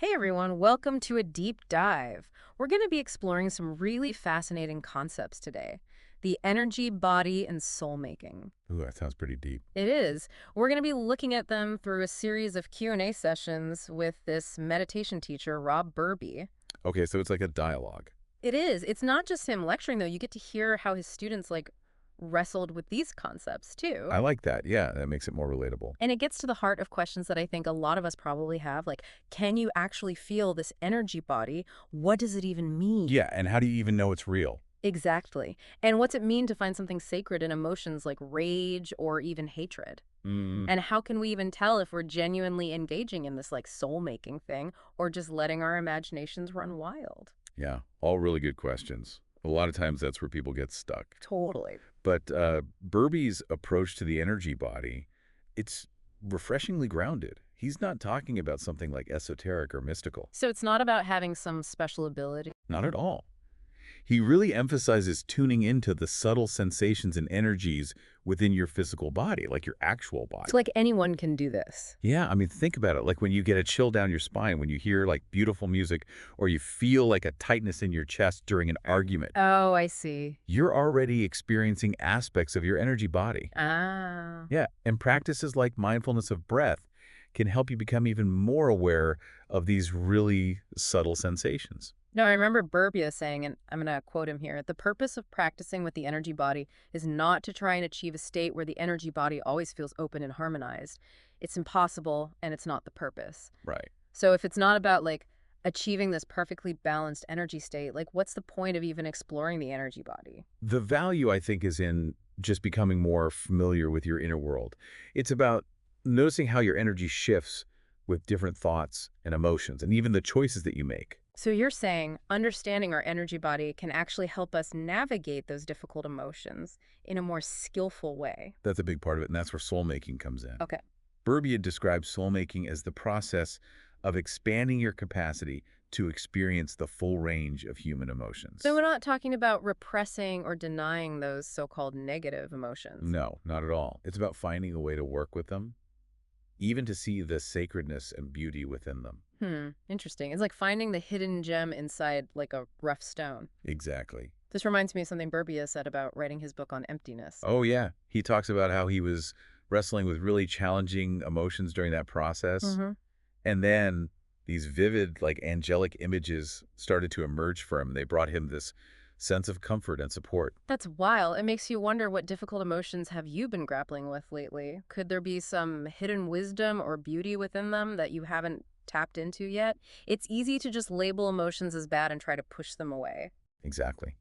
Hey everyone, welcome to a deep dive. We're going to be exploring some really fascinating concepts today. The energy, body, and soul making. Ooh, that sounds pretty deep. It is. We're going to be looking at them through a series of Q&A sessions with this meditation teacher, Rob Burbea. Okay, so it's like a dialogue. It is. It's not just him lecturing though. You get to hear how his students wrestled with these concepts too. I like that. Yeah, that makes it more relatable. And it gets to the heart of questions that I think a lot of us probably have, like, can you actually feel this energy body? What does it even mean? Yeah, and how do you even know it's real? Exactly. And what's it mean to find something sacred in emotions like rage or even hatred? Mm, And how can we even tell if we're genuinely engaging in this soul-making thing or just letting our imaginations run wild? yeah, all really good questions. A lot of times that's where people get stuck. Totally. But Burby's approach to the energy body, it's refreshingly grounded. He's not talking about something like esoteric or mystical. So it's not about having some special ability. Not at all. He really emphasizes tuning into the subtle sensations and energies within your physical body, like your actual body. It's like anyone can do this. Yeah, I mean, think about it. Like when you get a chill down your spine, when you hear like beautiful music, or you feel like a tightness in your chest during an argument, Oh, I see. you're already experiencing aspects of your energy body. Ah. Yeah, and practices like mindfulness of breath can help you become even more aware of these really subtle sensations. No, I remember Burbea saying, and I'm going to quote him here, the purpose of practicing with the energy body is not to try and achieve a state where the energy body always feels open and harmonized. It's impossible, and it's not the purpose. Right. So if it's not about achieving this perfectly balanced energy state, what's the point of even exploring the energy body? The value, I think, is in just becoming more familiar with your inner world. It's about noticing how your energy shifts with different thoughts and emotions, and even the choices that you make. So you're saying understanding our energy body can actually help us navigate those difficult emotions in a more skillful way. That's a big part of it, and that's where soul making comes in. Okay. Burbea describes soul making as the process of expanding your capacity to experience the full range of human emotions. So we're not talking about repressing or denying those so-called negative emotions. No, not at all. It's about finding a way to work with them, even to see the sacredness and beauty within them. Interesting. It's like finding the hidden gem inside a rough stone. Exactly. This reminds me of something Burbea said about writing his book on emptiness. Oh, yeah. He talks about how he was wrestling with really challenging emotions during that process. Mm-hmm. And then these vivid, like angelic images started to emerge for him. They brought him this sense of comfort and support. That's wild. It makes you wonder, what difficult emotions have you been grappling with lately? Could there be some hidden wisdom or beauty within them that you haven't tapped into yet? It's easy to just label emotions as bad and try to push them away. Exactly.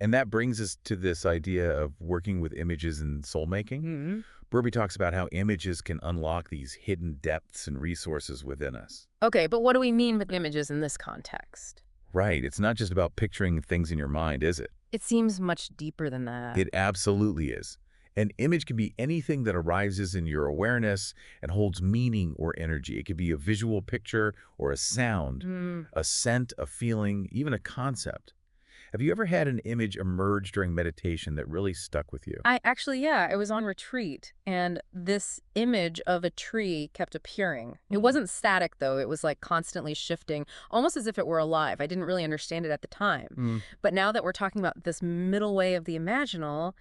And that brings us to this idea of working with images in soul making. Hmm. Burbea talks about how images can unlock these hidden depths and resources within us. Okay, but what do we mean with images in this context? Right. It's not just about picturing things in your mind, is it? It seems much deeper than that. It absolutely is. An image can be anything that arises in your awareness and holds meaning or energy. It could be a visual picture or a sound, a scent, a feeling, even a concept. Have you ever had an image emerge during meditation that really stuck with you? Yeah, I was on retreat and this image of a tree kept appearing. It wasn't static though. It was constantly shifting, almost as if it were alive. I didn't really understand it at the time. Mm, But now that we're talking about this middle way of the imaginal,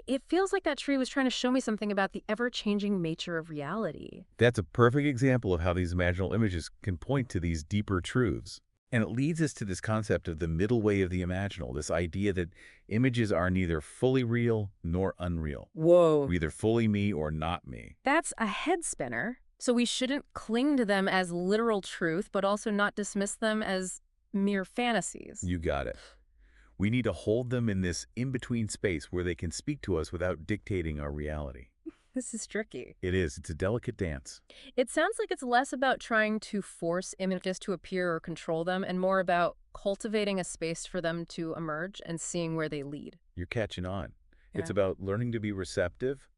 it feels like that tree was trying to show me something about the ever-changing nature of reality. that's a perfect example of how these imaginal images can point to these deeper truths. And it leads us to this concept of the middle way of the imaginal, this idea that images are neither fully real nor unreal, Whoa. either fully me or not me. That's a head spinner. So we shouldn't cling to them as literal truth, but also not dismiss them as mere fantasies. You got it. We need to hold them in this in-between space where they can speak to us without dictating our reality. This is tricky. It is. It's a delicate dance. It sounds like it's less about trying to force images to appear or control them and more about cultivating a space for them to emerge and seeing where they lead. You're catching on. It's Yeah. about learning to be receptive,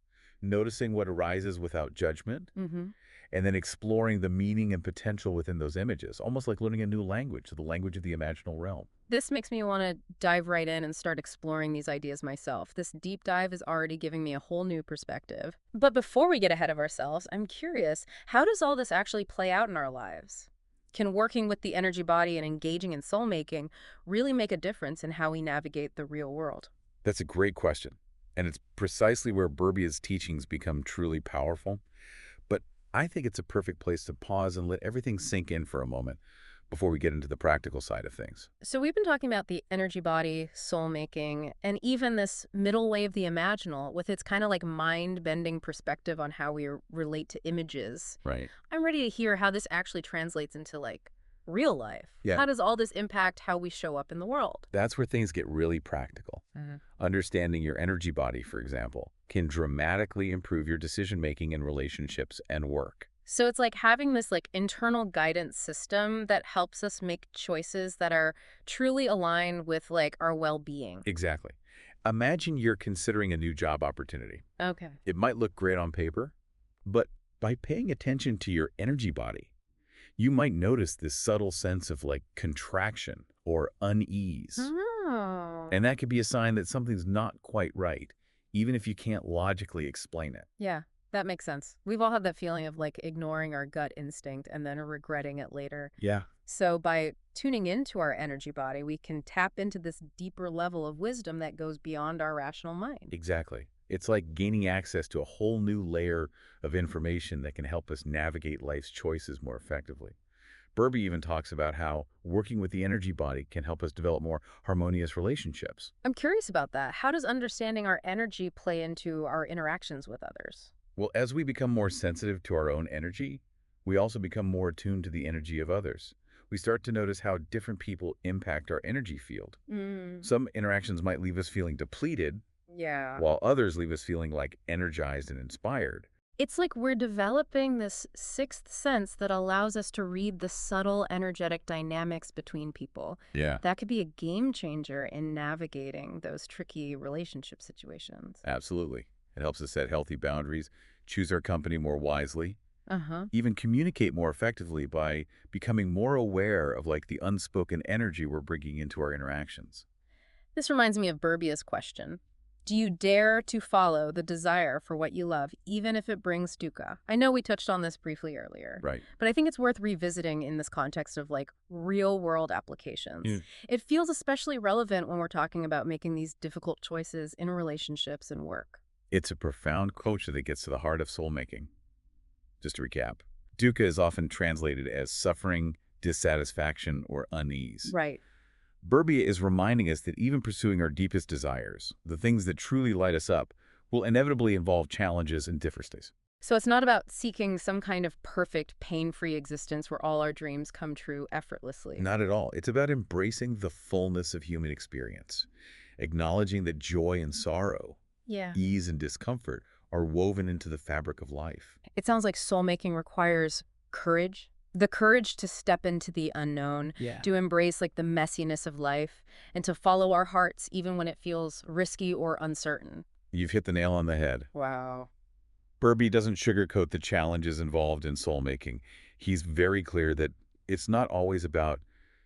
noticing what arises without judgment, Mm-hmm. and then exploring the meaning and potential within those images, almost like learning a new language, the language of the imaginal realm. This makes me want to dive right in and start exploring these ideas myself. This deep dive is already giving me a whole new perspective. But before we get ahead of ourselves, I'm curious, how does all this actually play out in our lives? Can working with the energy body and engaging in soul making really make a difference in how we navigate the real world? That's a great question. And it's precisely where Burbea's teachings become truly powerful. But I think it's a perfect place to pause and let everything sink in for a moment before we get into the practical side of things. So we've been talking about the energy body, soul making, and even this middle way of the imaginal with its kind of like mind-bending perspective on how we relate to images. Right. I'm ready to hear how this actually translates into like real life. Yeah, How does all this impact how we show up in the world? that's where things get really practical. Understanding your energy body, for example, can dramatically improve your decision-making in relationships and work. So it's like having this like internal guidance system that helps us make choices that are truly aligned with like our well-being. Exactly. Imagine you're considering a new job opportunity. Okay. It might look great on paper, but by paying attention to your energy body, you might notice this subtle sense of like contraction or unease. Oh. And that could be a sign that something's not quite right, even if you can't logically explain it. Yeah, that makes sense. We've all had that feeling of like ignoring our gut instinct and then regretting it later. Yeah, So by tuning into our energy body, we can tap into this deeper level of wisdom that goes beyond our rational mind. exactly. It's like gaining access to a whole new layer of information that can help us navigate life's choices more effectively. Burbea even talks about how working with the energy body can help us develop more harmonious relationships. I'm curious about that. How does understanding our energy play into our interactions with others? Well, as we become more sensitive to our own energy, we also become more attuned to the energy of others. We start to notice how different people impact our energy field. Mm, Some interactions might leave us feeling depleted, yeah. while others leave us feeling like energized and inspired. It's like we're developing this sixth sense that allows us to read the subtle energetic dynamics between people. Yeah, That could be a game changer in navigating those tricky relationship situations. absolutely. It helps us set healthy boundaries, choose our company more wisely, Uh-huh. even communicate more effectively by becoming more aware of like the unspoken energy we're bringing into our interactions. This reminds me of Burbea's question. Do you dare to follow the desire for what you love, even if it brings dukkha? I know we touched on this briefly earlier, Right. but I think it's worth revisiting in this context of like real world applications. It feels especially relevant when we're talking about making these difficult choices in relationships and work. It's a profound culture that gets to the heart of soul making. Just to recap, dukkha is often translated as suffering, dissatisfaction, or unease. Right. Burbea is reminding us that even pursuing our deepest desires, the things that truly light us up, will inevitably involve challenges and difficulties. So it's not about seeking some kind of perfect, pain-free existence where all our dreams come true effortlessly. Not at all. It's about embracing the fullness of human experience, acknowledging that joy and sorrow, Yeah. ease and discomfort are woven into the fabric of life. It sounds like soul making requires courage. The courage to step into the unknown, Yeah. to embrace like the messiness of life, and to follow our hearts even when it feels risky or uncertain. You've hit the nail on the head. Wow. Burbea doesn't sugarcoat the challenges involved in soul making. He's very clear that it's not always about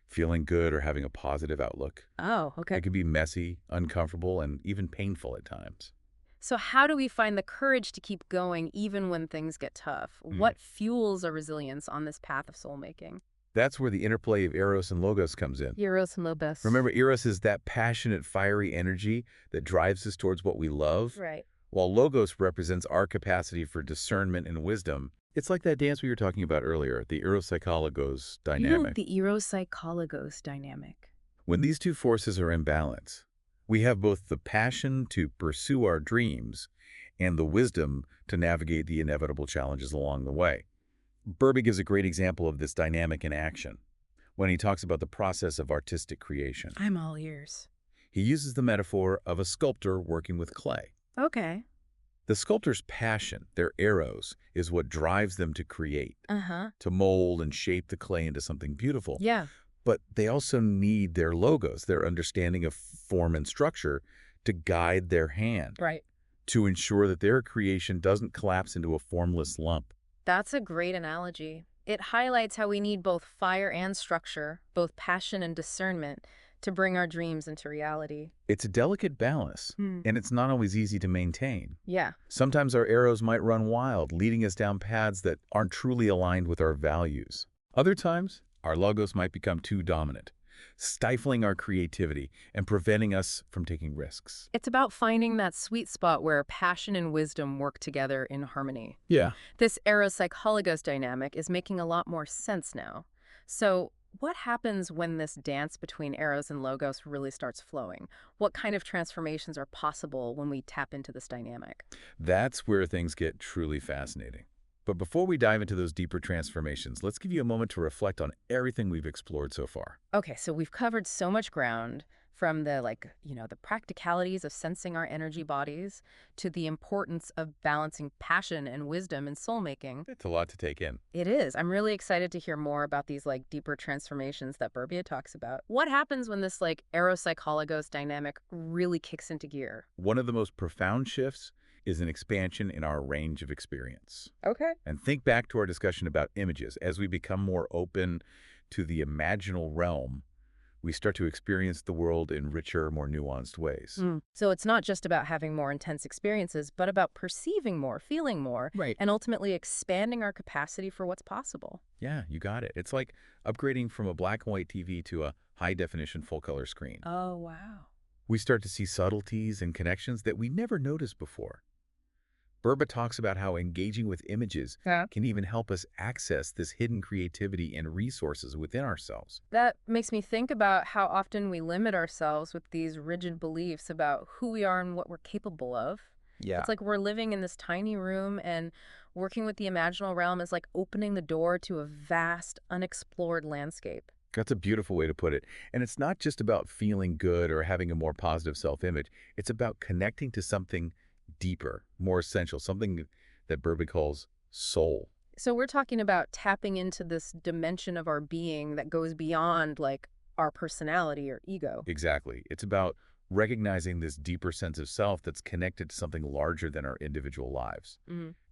feeling good or having a positive outlook. Oh, okay. It can be messy, uncomfortable, and even painful at times. So how do we find the courage to keep going even when things get tough? What fuels our resilience on this path of soul making? That's where the interplay of Eros and Logos comes in. Eros and Lobos. Remember, Eros is that passionate, fiery energy that drives us towards what we love, Right. while Logos represents our capacity for discernment and wisdom. It's like that dance we were talking about earlier, the Eros-Psychologos dynamic. The Eros-Psychologos dynamic. When these two forces are in balance, we have both the passion to pursue our dreams and the wisdom to navigate the inevitable challenges along the way. Burbea gives a great example of this dynamic in action when he talks about the process of artistic creation. I'm all ears. He uses the metaphor of a sculptor working with clay. Okay. The sculptor's passion, their eros, is what drives them to create, Uh-huh. to mold and shape the clay into something beautiful. Yeah. But they also need their logos, their understanding of form and structure, to guide their hand, Right. to ensure that their creation doesn't collapse into a formless lump. That's a great analogy. It highlights how we need both fire and structure, both passion and discernment, to bring our dreams into reality. It's a delicate balance, and it's not always easy to maintain. Yeah. Sometimes our arrows might run wild, leading us down paths that aren't truly aligned with our values. Other times, Our logos might become too dominant, stifling our creativity and preventing us from taking risks. It's about finding that sweet spot where passion and wisdom work together in harmony. Yeah. This eros-psychologos dynamic is making a lot more sense now. So, what happens when this dance between eros and logos really starts flowing? What kind of transformations are possible when we tap into this dynamic? That's where things get truly fascinating. But before we dive into those deeper transformations, let's give you a moment to reflect on everything we've explored so far. Okay, so we've covered so much ground from the practicalities of sensing our energy bodies to the importance of balancing passion and wisdom in soul making. It's a lot to take in. It is. I'm really excited to hear more about these deeper transformations that Burbea talks about. What happens when this eros-psychologos dynamic really kicks into gear? One of the most profound shifts is an expansion in our range of experience. Okay. And think back to our discussion about images. As we become more open to the imaginal realm, we start to experience the world in richer, more nuanced ways. So it's not just about having more intense experiences, but about perceiving more, feeling more, Right. and ultimately expanding our capacity for what's possible. Yeah, you got it. It's like upgrading from a black and white TV to a high-definition full-color screen. Oh, wow. We start to see subtleties and connections that we never noticed before. Burbea talks about how engaging with images Yeah. can even help us access this hidden creativity and resources within ourselves. That makes me think about how often we limit ourselves with these rigid beliefs about who we are and what we're capable of. Yeah. It's like we're living in this tiny room, and working with the imaginal realm is like opening the door to a vast, unexplored landscape. That's a beautiful way to put it. And it's not just about feeling good or having a more positive self-image. It's about connecting to something deeper, more essential, something that Burbea calls soul. So we're talking about tapping into this dimension of our being that goes beyond our personality or ego. Exactly. It's about recognizing this deeper sense of self that's connected to something larger than our individual lives.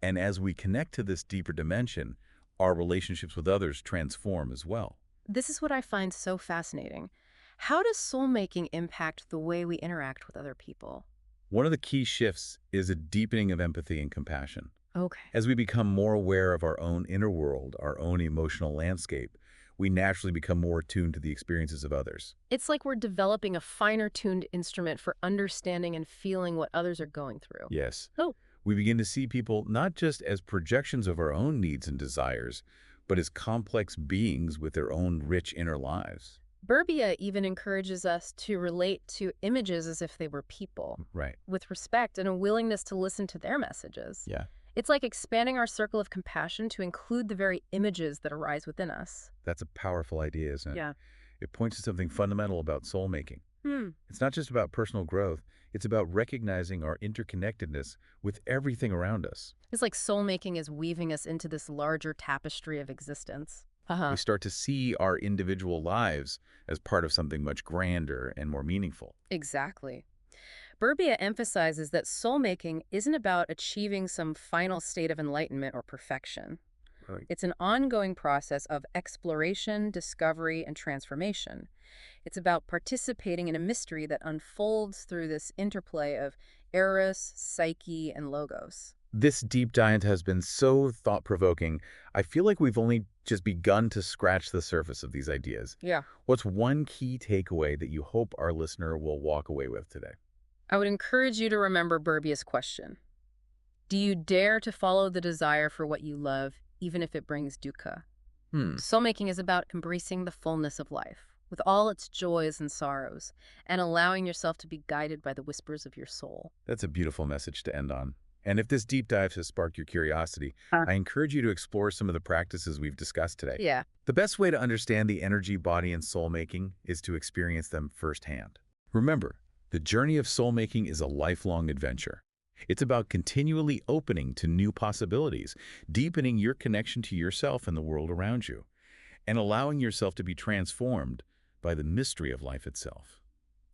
And as we connect to this deeper dimension, our relationships with others transform as well. This is what I find so fascinating. How does soul making impact the way we interact with other people? One of the key shifts is a deepening of empathy and compassion. Okay. As we become more aware of our own inner world, our own emotional landscape, we naturally become more attuned to the experiences of others. It's like we're developing a finer-tuned instrument for understanding and feeling what others are going through. Yes. Oh. We begin to see people not just as projections of our own needs and desires, but as complex beings with their own rich inner lives. Burbea even encourages us to relate to images as if they were people, Right. with respect and a willingness to listen to their messages. Yeah. It's like expanding our circle of compassion to include the very images that arise within us. That's a powerful idea, isn't it? Yeah. It points to something fundamental about soul making. Hmm. It's not just about personal growth. It's about recognizing our interconnectedness with everything around us. It's like soul making is weaving us into this larger tapestry of existence. We start to see our individual lives as part of something much grander and more meaningful. Exactly. Burbea emphasizes that soul making isn't about achieving some final state of enlightenment or perfection. Right. It's an ongoing process of exploration, discovery, and transformation. It's about participating in a mystery that unfolds through this interplay of eros, psyche, and logos. This deep dive has been so thought-provoking. I feel like we've only just begun to scratch the surface of these ideas. Yeah. What's one key takeaway that you hope our listener will walk away with today? I would encourage you to remember Burbea's question. Do you dare to follow the desire for what you love, even if it brings dukkha? Soul-making is about embracing the fullness of life, with all its joys and sorrows, and allowing yourself to be guided by the whispers of your soul. That's a beautiful message to end on. And if this deep dive has sparked your curiosity, I encourage you to explore some of the practices we've discussed today. Yeah. The best way to understand the energy, body, and soul making is to experience them firsthand. Remember, the journey of soul making is a lifelong adventure. It's about continually opening to new possibilities, deepening your connection to yourself and the world around you, and allowing yourself to be transformed by the mystery of life itself.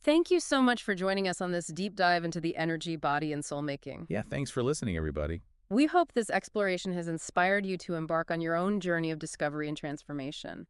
Thank you so much for joining us on this deep dive into the energy, body, and soul making. Yeah, thanks for listening, everybody. We hope this exploration has inspired you to embark on your own journey of discovery and transformation.